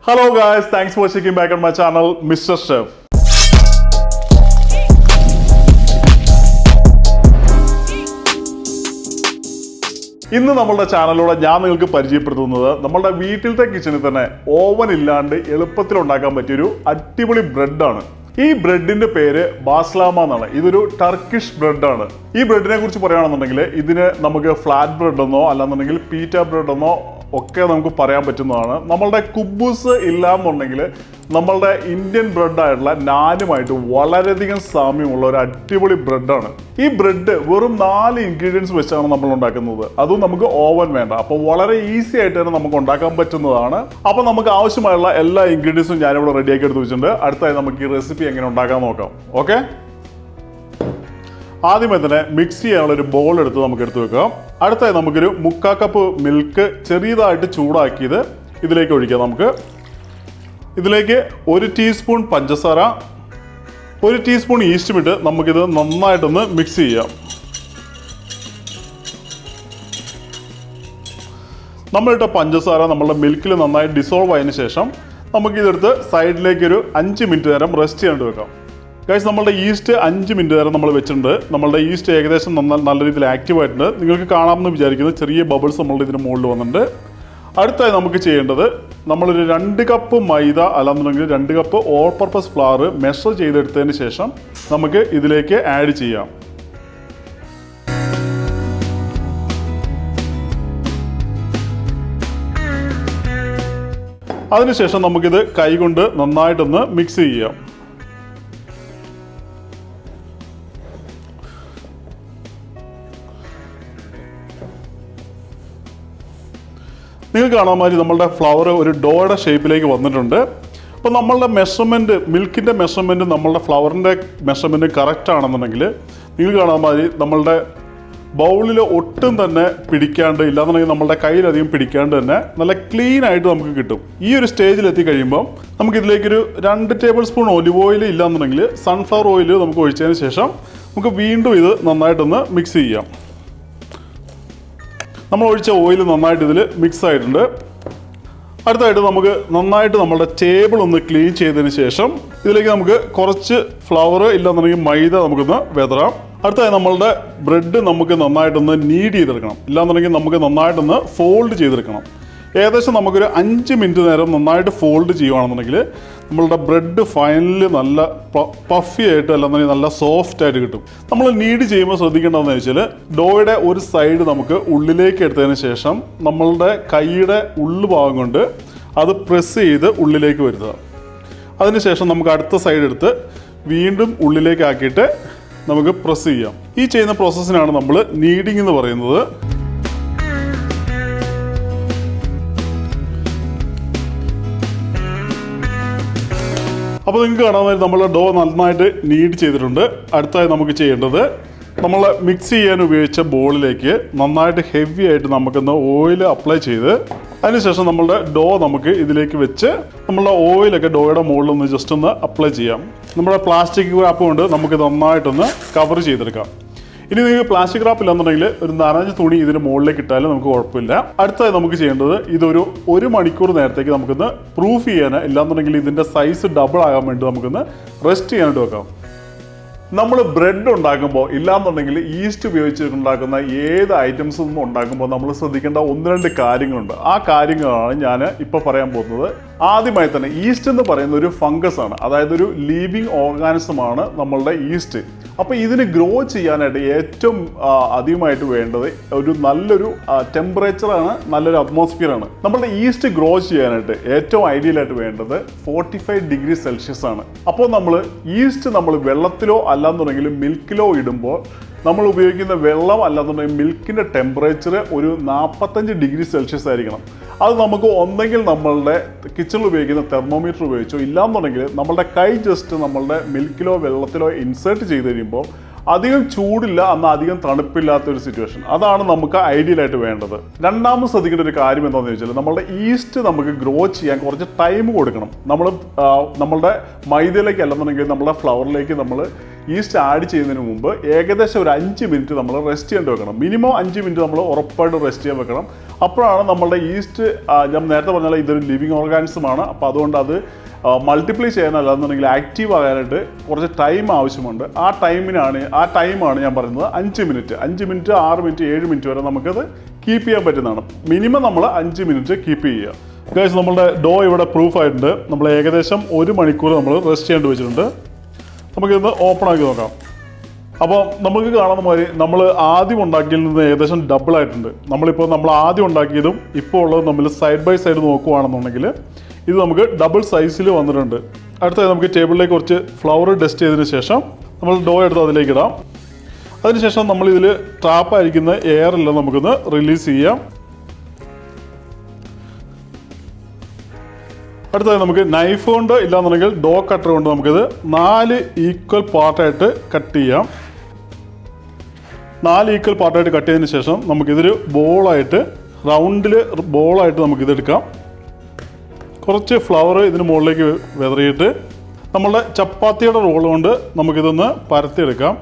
Hello guys, thanks for checking back on my channel, Mr. Chef. ഇന്ന് നമ്മുടെ ചാനലിലൂടെ ഞാൻ നിങ്ങൾക്ക് പരിചയപ്പെടുത്തുന്നത് നമ്മുടെ വീട്ടിലത്തെ കിച്ചണിൽ തന്നെ ഓവൻ ഇല്ലാണ്ട് എളുപ്പത്തിൽ ഉണ്ടാക്കാൻ പറ്റിയൊരു അടിപൊളി ബ്രെഡാണ്. ഈ ബ്രെഡിന്റെ പേര് ബാസ്ലാമ എന്നാണ്. ഇതൊരു ടർക്കിഷ് ബ്രെഡാണ്. ഈ ബ്രെഡിനെ കുറിച്ച് പറയുകയാണെന്നുണ്ടെങ്കിൽ ഇതിന് നമുക്ക് ഫ്ലാറ്റ് ബ്രെഡ് എന്നോ അല്ലാന്നുണ്ടെങ്കിൽ പീറ്റ ബ്രെഡ് എന്നോ ഒക്കെ നമുക്ക് പറയാൻ പറ്റുന്നതാണ്. നമ്മളുടെ കുബൂസ് ഇല്ലാന്നുണ്ടെങ്കിൽ നമ്മളുടെ ഇന്ത്യൻ ബ്രെഡായിട്ടുള്ള നാനുമായിട്ട് വളരെയധികം സാമ്യമുള്ള ഒരു അടിപൊളി ബ്രെഡാണ്. ഈ ബ്രെഡ് വെറും 4 ഇൻഗ്രീഡിയൻസ് വെച്ചാണ് നമ്മൾ ഉണ്ടാക്കുന്നത്. അതും നമുക്ക് ഓവൻ വേണ്ട. അപ്പോൾ വളരെ ഈസി ആയിട്ട് തന്നെ നമുക്ക് ഉണ്ടാക്കാൻ പറ്റുന്നതാണ്. അപ്പോൾ നമുക്ക് ആവശ്യമായുള്ള എല്ലാ ഇൻഗ്രീഡിയൻസും ഞാനിവിടെ റെഡിയാക്കി എടുത്ത് വെച്ചിട്ടുണ്ട്. അടുത്തായി നമുക്ക് ഈ റെസിപ്പി എങ്ങനെ ഉണ്ടാക്കാൻ നോക്കാം. ഓക്കെ, ആദ്യമേ തന്നെ മിക്സ് ചെയ്യാനുള്ള ഒരു ബോൾ എടുത്ത് നമുക്ക് എടുത്ത് വെക്കാം. അടുത്തായി നമുക്കൊരു 3/4 കപ്പ് മിൽക്ക് ചെറിയതായിട്ട് ചൂടാക്കിയത് ഇതിലേക്ക് ഒഴിക്കാം. നമുക്ക് ഇതിലേക്ക് 1 ടീസ്പൂൺ പഞ്ചസാര, 1 ടീസ്പൂൺ ഈസ്റ്റും ഇട്ട് നമുക്കിത് നന്നായിട്ടൊന്ന് മിക്സ് ചെയ്യാം. നമ്മളിട്ട പഞ്ചസാര നമ്മളുടെ മിൽക്കിൽ നന്നായി ഡിസോൾവ് ആയതിനു ശേഷം നമുക്കിതെടുത്ത് സൈഡിലേക്ക് ഒരു 5 മിനിറ്റ് നേരം റെസ്റ്റ് ചെയ്യാണ്ട് വെക്കാം. ഗൈസ്, നമ്മളുടെ ഈസ്റ്റ് 5 മിനിറ്റ് നേരം നമ്മൾ വെച്ചിട്ടുണ്ട്. നമ്മളുടെ ഈസ്റ്റ് ഏകദേശം നല്ല രീതിയിൽ ആക്റ്റീവ് ആയിട്ടുണ്ട്. നിങ്ങൾക്ക് കാണാമെന്ന് വിചാരിക്കുന്നത് ചെറിയ ബബിൾസ് നമ്മളുടെ ഇതിന് മുകളിൽ വന്നിട്ടുണ്ട്. അടുത്തായി നമുക്ക് ചെയ്യേണ്ടത് നമ്മളൊരു 2 കപ്പ് മൈദ അല്ലാന്നുണ്ടെങ്കിൽ 2 cup all purpose flour measure ചെയ്തെടുത്തതിന് ശേഷം നമുക്ക് ഇതിലേക്ക് ആഡ് ചെയ്യാം. അതിനുശേഷം നമുക്കിത് കൈകൊണ്ട് നന്നായിട്ടൊന്ന് മിക്സ് ചെയ്യാം. നിങ്ങൾക്ക് കാണാൻ മാതിരി നമ്മളുടെ ഫ്ലവർ ഒരു ഡോയുടെ ഷേപ്പിലേക്ക് വന്നിട്ടുണ്ട്. അപ്പോൾ നമ്മളുടെ മെഷർമെൻറ്റ്, മിൽക്കിൻ്റെ മെഷർമെൻറ്റ് നമ്മളുടെ ഫ്ലവറിൻ്റെ മെഷർമെൻറ്റ് കറക്റ്റ് ആണെന്നുണ്ടെങ്കിൽ നിങ്ങൾക്ക് കാണാൻ മാതിരി നമ്മളുടെ ബൗളിൽ ഒട്ടും തന്നെ പിടിക്കാണ്ട്, ഇല്ലാന്നുണ്ടെങ്കിൽ നമ്മളുടെ കയ്യിലധികം പിടിക്കാണ്ട് തന്നെ നല്ല ക്ലീൻ ആയിട്ട് നമുക്ക് കിട്ടും. ഈ ഒരു സ്റ്റേജിലെത്തി കഴിയുമ്പോൾ നമുക്കിതിലേക്കൊരു 2 ടേബിൾ സ്പൂൺ ഒലിവ് ഓയിൽ ഇല്ലാന്നുണ്ടെങ്കിൽ സൺഫ്ലവർ ഓയിൽ നമുക്ക് ഒഴിച്ചതിന് ശേഷം നമുക്ക് വീണ്ടും ഇത് നന്നായിട്ടൊന്ന് മിക്സ് ചെയ്യാം. നമ്മൾ ഒഴിച്ച ഓയിൽ നന്നായിട്ട് ഇതിൽ മിക്സ് ആയിട്ടുണ്ട്. അടുത്തായിട്ട് നമുക്ക് നന്നായിട്ട് നമ്മുടെ ടേബിൾ ഒന്ന് ക്ലീൻ ചെയ്തതിന് ശേഷം ഇതിലേക്ക് നമുക്ക് കുറച്ച് ഫ്ലവർ ഇല്ലാന്നുണ്ടെങ്കിൽ മൈദ നമുക്കൊന്ന് വിതറാം. അടുത്തായി നമ്മളുടെ ബ്രെഡ് നമുക്ക് നന്നായിട്ടൊന്ന് നീഡ് ചെയ്തെടുക്കണം. ഇല്ലാന്നുണ്ടെങ്കിൽ നമുക്ക് നന്നായിട്ടൊന്ന് ഫോൾഡ് ചെയ്തെടുക്കണം. ഏകദേശം നമുക്കൊരു 5 മിനിറ്റ് നേരം നന്നായിട്ട് ഫോൾഡ് ചെയ്യുകയാണെന്നുണ്ടെങ്കിൽ നമ്മളുടെ ബ്രെഡ് ഫൈനലി നല്ല പഫി ആയിട്ട് അല്ലെന്നുണ്ടെങ്കിൽ നല്ല സോഫ്റ്റ് ആയിട്ട് കിട്ടും. നമ്മൾ നീഡ് ചെയ്യുമ്പോൾ ശ്രദ്ധിക്കേണ്ടതെന്ന് വെച്ചാൽ ഡോയുടെ ഒരു സൈഡ് നമുക്ക് ഉള്ളിലേക്ക് എടുത്തതിന് ശേഷം നമ്മളുടെ കൈയുടെ ഉള്ളുഭാഗം കൊണ്ട് അത് പ്രസ് ചെയ്ത് ഉള്ളിലേക്ക് വരുത്തുക. അതിനുശേഷം നമുക്ക് അടുത്ത സൈഡ് എടുത്ത് വീണ്ടും ഉള്ളിലേക്ക് ആക്കിയിട്ട് നമുക്ക് പ്രസ് ചെയ്യാം. ഈ ചെയ്യുന്ന പ്രോസസ്സിനാണ് നമ്മൾ നീഡിങ് എന്ന് പറയുന്നത്. അപ്പോൾ നിങ്ങൾക്ക് കാണാൻ നമ്മളുടെ ഡോ നന്നായിട്ട് നീഡ് ചെയ്തിട്ടുണ്ട്. അടുത്തായി നമുക്ക് ചെയ്യേണ്ടത് നമ്മൾ മിക്സ് ചെയ്യാൻ ഉപയോഗിച്ച ബോളിലേക്ക് നന്നായിട്ട് ഹെവി ആയിട്ട് നമുക്കൊന്ന് ഓയിൽ അപ്ലൈ ചെയ്ത് അതിനുശേഷം നമ്മളുടെ ഡോ നമുക്ക് ഇതിലേക്ക് വെച്ച് നമ്മളുടെ ഓയിലൊക്കെ ഡോയുടെ മുകളിൽ ഒന്ന് ജസ്റ്റ് ഒന്ന് അപ്ലൈ ചെയ്യാം. നമ്മുടെ പ്ലാസ്റ്റിക് റാപ്പ് കൊണ്ട് നമുക്ക് നന്നായിട്ടൊന്ന് കവർ ചെയ്തെടുക്കാം. ഇനി നിങ്ങൾക്ക് പ്ലാസ്റ്റിക് റാപ്പ് ഇല്ലാന്നുണ്ടെങ്കിൽ ഒരു നനഞ്ഞ തുണി ഇതിന് മുകളിലേക്ക് ഇട്ടാലും നമുക്ക് കുഴപ്പമില്ല. അടുത്തായി നമുക്ക് ചെയ്യേണ്ടത് ഇതൊരു 1 മണിക്കൂർ നേരത്തേക്ക് നമുക്കൊന്ന് പ്രൂഫ് ചെയ്യാൻ, ഇല്ലാന്നുണ്ടെങ്കിൽ ഇതിൻ്റെ സൈസ് ഡബിൾ ആകാൻ വേണ്ടി നമുക്കൊന്ന് റെസ്റ്റ് ചെയ്യാനായിട്ട് വെക്കാം. നമ്മൾ ബ്രെഡ് ഉണ്ടാക്കുമ്പോൾ ഇല്ലാന്നുണ്ടെങ്കിൽ ഈസ്റ്റ് ഉപയോഗിച്ച് ഉണ്ടാക്കുന്ന ഏത് ഐറ്റംസ് ഒന്നും ഉണ്ടാക്കുമ്പോൾ നമ്മൾ ശ്രദ്ധിക്കേണ്ട 1-2 കാര്യങ്ങളുണ്ട്. ആ കാര്യങ്ങളാണ് ഞാൻ ഇപ്പോൾ പറയാൻ പോകുന്നത്. ആദ്യമായി തന്നെ ഈസ്റ്റ് എന്ന് പറയുന്ന ഒരു ഫംഗസ് ആണ്, അതായത് ഒരു ലിവിങ് ഓർഗാനിസമാണ് നമ്മളുടെ ഈസ്റ്റ്. അപ്പോൾ ഇതിന് ഗ്രോ ചെയ്യാനായിട്ട് ഏറ്റവും അധികമായിട്ട് വേണ്ടത് ഒരു നല്ലൊരു ടെമ്പറേച്ചറാണ്, നല്ലൊരു അറ്റ്മോസ്ഫിയറാണ്. നമ്മളുടെ ഈസ്റ്റ് ഗ്രോ ചെയ്യാനായിട്ട് ഏറ്റവും ഐഡിയലായിട്ട് വേണ്ടത് 45 ഡിഗ്രി സെൽഷ്യസ് ആണ്. അപ്പോൾ നമ്മൾ ഈസ്റ്റ് നമ്മൾ വെള്ളത്തിലോ അല്ലാന്നുണ്ടെങ്കിൽ മിൽക്കിലോ ഇടുമ്പോൾ നമ്മൾ ഉപയോഗിക്കുന്ന വെള്ളം അല്ലാന്നുണ്ടെങ്കിൽ മിൽക്കിൻ്റെ ടെമ്പറേച്ചർ ഒരു 45 ഡിഗ്രി സെൽഷ്യസ് ആയിരിക്കണം. അത് നമുക്ക് ഒന്നെങ്കിൽ നമ്മളുടെ കിച്ചണിൽ ഉപയോഗിക്കുന്ന തെർമോമീറ്റർ ഉപയോഗിച്ചോ, ഇല്ലാന്നുണ്ടെങ്കിൽ നമ്മളുടെ കൈ ജസ്റ്റ് നമ്മളുടെ മിൽക്കിലോ വെള്ളത്തിലോ ഇൻസേർട്ട് ചെയ്ത് കഴിയുമ്പോൾ അധികം ചൂടില്ല, എന്നാൽ അധികം തണുപ്പില്ലാത്തൊരു സിറ്റുവേഷൻ. അതാണ് നമുക്ക് ഐഡിയലായിട്ട് വേണ്ടത്. രണ്ടാമത് ശ്രദ്ധിക്കേണ്ട ഒരു കാര്യം എന്താണെന്ന് ചോദിച്ചാൽ നമ്മളുടെ ഈസ്റ്റ് നമുക്ക് ഗ്രോ ചെയ്യാൻ കുറച്ച് ടൈം കൊടുക്കണം. നമ്മളുടെ മൈദയിലേക്ക് അല്ലെന്നുണ്ടെങ്കിൽ നമ്മളുടെ ഫ്ലവറിലേക്ക് നമ്മൾ ഈസ്റ്റ് ആഡ് ചെയ്യുന്നതിന് മുമ്പ് ഏകദേശം ഒരു 5 മിനിറ്റ് നമ്മൾ റെസ്റ്റ് ചെയ്യാൻ വെക്കണം. മിനിമം 5 മിനിറ്റ് നമ്മൾ ഉറപ്പായിട്ട് റെസ്റ്റ് ചെയ്യാൻ വെക്കണം. അപ്പോഴാണ് നമ്മളുടെ ഈസ്റ്റ്, ഞാൻ നേരത്തെ പറഞ്ഞാൽ ഇതൊരു ലിവിങ് ഓർഗാനിസമാണ്. അപ്പോൾ അതുകൊണ്ട് അത് മൾട്ടിപ്ലൈ ചെയ്യാനല്ല എന്നുണ്ടെങ്കിൽ ആക്റ്റീവ് ആകാനായിട്ട് കുറച്ച് ടൈം ആവശ്യമുണ്ട്. ആ ടൈമാണ് ഞാൻ പറയുന്നത് 5 മിനിറ്റ്. 5 മിനിറ്റ്, 6 മിനിറ്റ്, 7 മിനിറ്റ് വരെ നമുക്കത് കീപ്പ് ചെയ്യാൻ പറ്റുന്നതാണ്. മിനിമം നമ്മൾ 5 മിനിറ്റ് കീപ്പ് ചെയ്യുക. ഗൈസ്, നമ്മളുടെ ഡോ ഇവിടെ പ്രൂഫ് ആയിട്ടുണ്ട്. നമ്മൾ ഏകദേശം 1 മണിക്കൂർ നമ്മൾ റെസ്റ്റ് ചെയ്യേണ്ടി വെച്ചിട്ടുണ്ട്. നമുക്കിന്ന് ഓപ്പൺ ആക്കി നോക്കാം. അപ്പോൾ നമുക്ക് കാണുന്ന മാതിരി നമ്മൾ ആദ്യം ഉണ്ടാക്കിയതിൽ നിന്ന് ഏകദേശം ഡബിൾ ആയിട്ടുണ്ട്. നമ്മൾ ആദ്യം ഉണ്ടാക്കിയതും ഇപ്പോൾ ഉള്ളതും നമ്മൾ സൈഡ് ബൈ സൈഡ് നോക്കുകയാണെന്നുണ്ടെങ്കിൽ ഇത് നമുക്ക് ഡബിൾ സൈസിൽ വന്നിട്ടുണ്ട്. അടുത്തത് നമുക്ക് ടേബിളിലേക്ക് കുറച്ച് ഫ്ലവർ ഡസ്റ്റ് ചെയ്തതിന് ശേഷം നമ്മൾ ഡോ എടുത്ത് അതിലേക്ക് ഇടാം. അതിനുശേഷം നമ്മളിതിൽ ട്രാപ്പായിരിക്കുന്ന എയറെല്ലാം നമുക്കൊന്ന് റിലീസ് ചെയ്യാം. അടുത്തത് നമുക്ക് നൈഫ് കൊണ്ട് ഇല്ലാന്നുണ്ടെങ്കിൽ ഡോ കട്ടർ കൊണ്ട് നമുക്കിത് 4 ഈക്വൽ പാർട്ടായിട്ട് കട്ട് ചെയ്യാം. 4 ഈക്വൽ പാർട്ടായിട്ട് കട്ട് ചെയ്തതിന് ശേഷം നമുക്കിതൊരു ബോളായിട്ട്, റൗണ്ടിൽ ബോളായിട്ട് നമുക്കിതെടുക്കാം. കുറച്ച് ഫ്ലവർ ഇതിന് മുകളിലേക്ക് വിതറിയിട്ട് നമ്മളുടെ ചപ്പാത്തിയുടെ റോൾ കൊണ്ട് നമുക്കിതൊന്ന് പരത്തിയെടുക്കാം.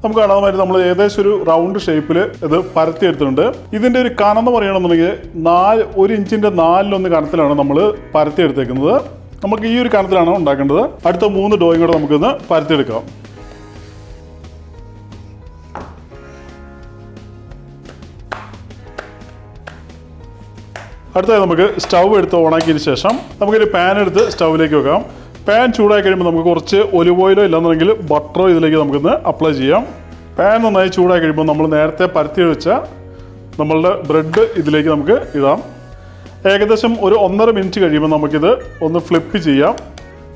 നമുക്ക് കാണാൻ പറ്റും നമ്മൾ ഏകദേശം ഒരു റൗണ്ട് ഷേപ്പിൽ ഇത് പരത്തിയെടുത്തിട്ടുണ്ട്. ഇതിൻ്റെ ഒരു കനം പറയുകയാണെന്നുണ്ടെങ്കിൽ 1 ഇഞ്ചിൻ്റെ 4/1 കനത്തിലാണ് നമ്മൾ പരത്തിയെടുത്തേക്കുന്നത്. നമുക്ക് ഈ ഒരു കനത്തിലാണ് ഉണ്ടാക്കേണ്ടത്. അടുത്ത 3 ഡോയും കൂടെ നമുക്കിന്ന് പരത്തിയെടുക്കാം. അടുത്തത് നമുക്ക് സ്റ്റൗ എടുത്ത് ഓണാക്കിയതിന് ശേഷം നമുക്കൊരു പാൻ എടുത്ത് സ്റ്റൗവിലേക്ക് വെക്കാം. പാൻ ചൂടായി കഴിയുമ്പോൾ നമുക്ക് കുറച്ച് ഒലിവ് ഓയിലോ ഇല്ലെന്നുണ്ടെങ്കിൽ ബട്ടറോ ഇതിലേക്ക് നമുക്കൊന്ന് അപ്ലൈ ചെയ്യാം. പാൻ നന്നായി ചൂടായി കഴിയുമ്പോൾ നമ്മൾ നേരത്തെ പരത്തി വെച്ച നമ്മളുടെ ബ്രെഡ് ഇതിലേക്ക് നമുക്ക് ഇടാം. ഏകദേശം ഒരു 1.5 മിനിറ്റ് കഴിയുമ്പോൾ നമുക്കിത് ഒന്ന് ഫ്ലിപ്പ് ചെയ്യാം.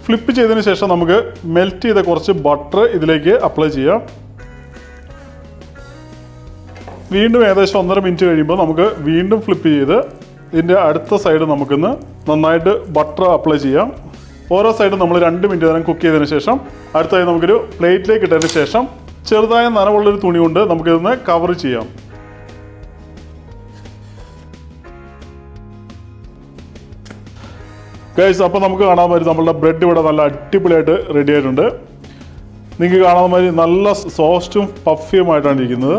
ഫ്ലിപ്പ് ചെയ്തതിന് ശേഷം നമുക്ക് മെൽറ്റ് ചെയ്ത കുറച്ച് ബട്ടർ ഇതിലേക്ക് അപ്ലൈ ചെയ്യാം. വീണ്ടും ഏകദേശം 1.5 മിനിറ്റ് കഴിയുമ്പോൾ നമുക്ക് വീണ്ടും ഫ്ലിപ്പ് ചെയ്ത് ഇതിൻ്റെ അടുത്ത സൈഡ് നമുക്കൊന്ന് നന്നായിട്ട് ബട്ടർ അപ്ലൈ ചെയ്യാം. ഓരോ സൈഡും നമ്മൾ 2 മിനിറ്റ് നേരം കുക്ക് ചെയ്തതിന് ശേഷം അടുത്തായി നമുക്കൊരു പ്ലേറ്റിലേക്ക് ഇട്ടതിന് ശേഷം ചെറുതായ നനവുള്ളൊരു തുണി കൊണ്ട് നമുക്കിതൊന്ന് കവർ ചെയ്യാം. ഗൈസ്, അപ്പോൾ നമുക്ക് കാണാൻ പറ്റും നമ്മളുടെ ബ്രെഡ് ഇവിടെ നല്ല അടിപൊളിയായിട്ട് റെഡി ആയിട്ടുണ്ട്. നിങ്ങൾക്ക് കാണാൻ മാതിരി നല്ല സോഫ്റ്റും പഫിയുമായിട്ടാണ് ഇരിക്കുന്നത്.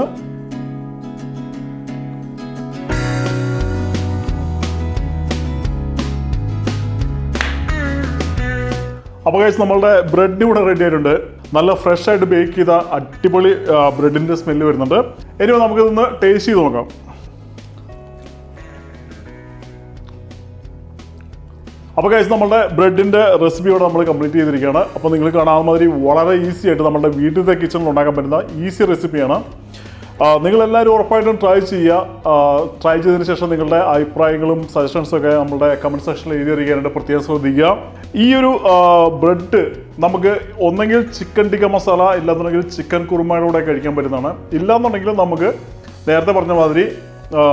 അപ്പോൾ ഗൈസ്, നമ്മളുടെ ബ്രെഡ് ഇവിടെ റെഡി ആയിട്ടുണ്ട്. നല്ല ഫ്രഷ് ആയിട്ട് ബേക്ക് ചെയ്ത അടിപൊളി ബ്രെഡിൻ്റെ സ്മെല്ല് വരുന്നുണ്ട്. ഇനി നമുക്കിതൊന്ന് ടേസ്റ്റ് ചെയ്ത് നോക്കാം. അപ്പോൾ ഗൈസ്, നമ്മളുടെ ബ്രെഡിൻ്റെ റെസിപ്പിയോടെ നമ്മൾ കംപ്ലീറ്റ് ചെയ്തിരിക്കുകയാണ്. അപ്പോൾ നിങ്ങൾ കാണാവുന്ന മാതിരി വളരെ ഈസി ആയിട്ട് നമ്മുടെ വീട്ടിലത്തെ കിച്ചണിൽ ഉണ്ടാക്കാൻ പറ്റുന്ന ഈസി റെസിപ്പിയാണ്. നിങ്ങളെല്ലാവരും ഉറപ്പായിട്ടും ട്രൈ ചെയ്യുക. ട്രൈ ചെയ്തതിന് ശേഷം നിങ്ങളുടെ അഭിപ്രായങ്ങളും സജഷൻസൊക്കെ നമ്മളുടെ കമൻറ്റ് സെക്ഷനിൽ എഴുതി അറിയിക്കാനായിട്ട് പ്രത്യേകം ശ്രദ്ധിക്കുക. ഈ ഒരു ബ്രെഡ് നമുക്ക് ഒന്നെങ്കിൽ ചിക്കൻ ടിക്ക മസാല ഇല്ലാന്നുണ്ടെങ്കിൽ ചിക്കൻ കുറുമയുടെ കൂടെ കഴിക്കാൻ പറ്റുന്നതാണ്. ഇല്ലാന്നുണ്ടെങ്കിൽ നമുക്ക് നേരത്തെ പറഞ്ഞ മാതിരി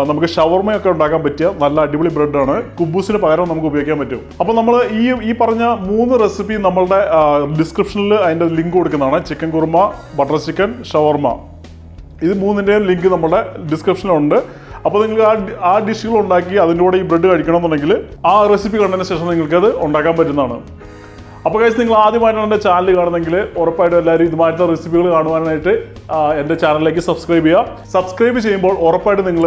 നമുക്ക് ഷവർമയൊക്കെ ഉണ്ടാക്കാൻ പറ്റിയ നല്ല അടിപൊളി ബ്രെഡാണ്. കുബൂസിന് പകരം നമുക്ക് ഉപയോഗിക്കാൻ പറ്റും. അപ്പോൾ നമ്മൾ ഈ പറഞ്ഞ 3 റെസിപ്പി നമ്മളുടെ ഡിസ്ക്രിപ്ഷനിൽ അതിൻ്റെ ലിങ്ക് കൊടുക്കുന്നതാണ്. ചിക്കൻ കുറുമ, ബട്ടർ ചിക്കൻ, ഷവർമ, ഇത് 3ൻ്റെയും ലിങ്ക് നമ്മുടെ ഡിസ്ക്രിപ്ഷനിലുണ്ട്. അപ്പോൾ നിങ്ങൾക്ക് ആ ഡിഷുകൾ ഉണ്ടാക്കി അതിൻ്റെ കൂടെ ഈ ബ്രെഡ് കഴിക്കണമെന്നുണ്ടെങ്കിൽ ആ റെസിപ്പി കണ്ടതിന് ശേഷം നിങ്ങൾക്കത് ഉണ്ടാക്കാൻ പറ്റുന്നതാണ്. അപ്പോൾ ഗൈസ്, നിങ്ങൾ ആദ്യമായിട്ടാണ് എൻ്റെ ചാനൽ കാണുന്നതെങ്കിൽ ഉറപ്പായിട്ടും എല്ലാവരും ഇതുമായിട്ടുള്ള റെസിപ്പികൾ കാണുവാനായിട്ട് എൻ്റെ ചാനലിലേക്ക് സബ്സ്ക്രൈബ് ചെയ്യുക. സബ്സ്ക്രൈബ് ചെയ്യുമ്പോൾ ഉറപ്പായിട്ടും നിങ്ങൾ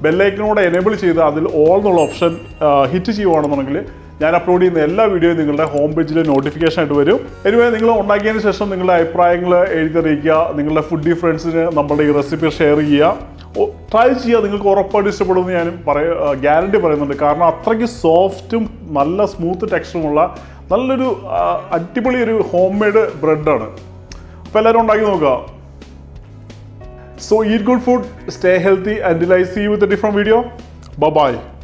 ബെല്ലൈക്കനോടെ എനേബിൾ ചെയ്ത് അതിൽ ഓൾ എന്നുള്ള ഓപ്ഷൻ ഹിറ്റ് ചെയ്യുകയാണെന്നുണ്ടെങ്കിൽ ഞാൻ അപ്ലോഡ് ചെയ്യുന്ന എല്ലാ വീഡിയോയും നിങ്ങളുടെ ഹോം പേജിൽ നോട്ടിഫിക്കേഷൻ ആയിട്ട് വരും. എനിവേ, നിങ്ങൾ ഉണ്ടാക്കിയതിന് ശേഷം നിങ്ങളുടെ അഭിപ്രായങ്ങൾ എഴുതിറിയിക്കുക. നിങ്ങളുടെ ഫുഡി ഫ്രണ്ട്സിന് നമ്മളുടെ ഈ റെസിപ്പി ഷെയർ ചെയ്യുക. ട്രൈ ചെയ്യുക. നിങ്ങൾക്ക് ഉറപ്പായിട്ട് ഇഷ്ടപ്പെടുമെന്ന് ഞാൻ ഗ്യാരണ്ടി പറയുന്നുണ്ട്. കാരണം അത്രയ്ക്ക് സോഫ്റ്റും നല്ല സ്മൂത്ത് ടെക്സ്ചറുമുള്ള നല്ലൊരു അടിപൊളി ഒരു ഹോം മെയ്ഡ് ബ്രെഡാണ്. അപ്പോൾ എല്ലാവരും ഉണ്ടാക്കി നോക്കുക. So eat good food, stay healthy, until I see you with a different video. Bye bye.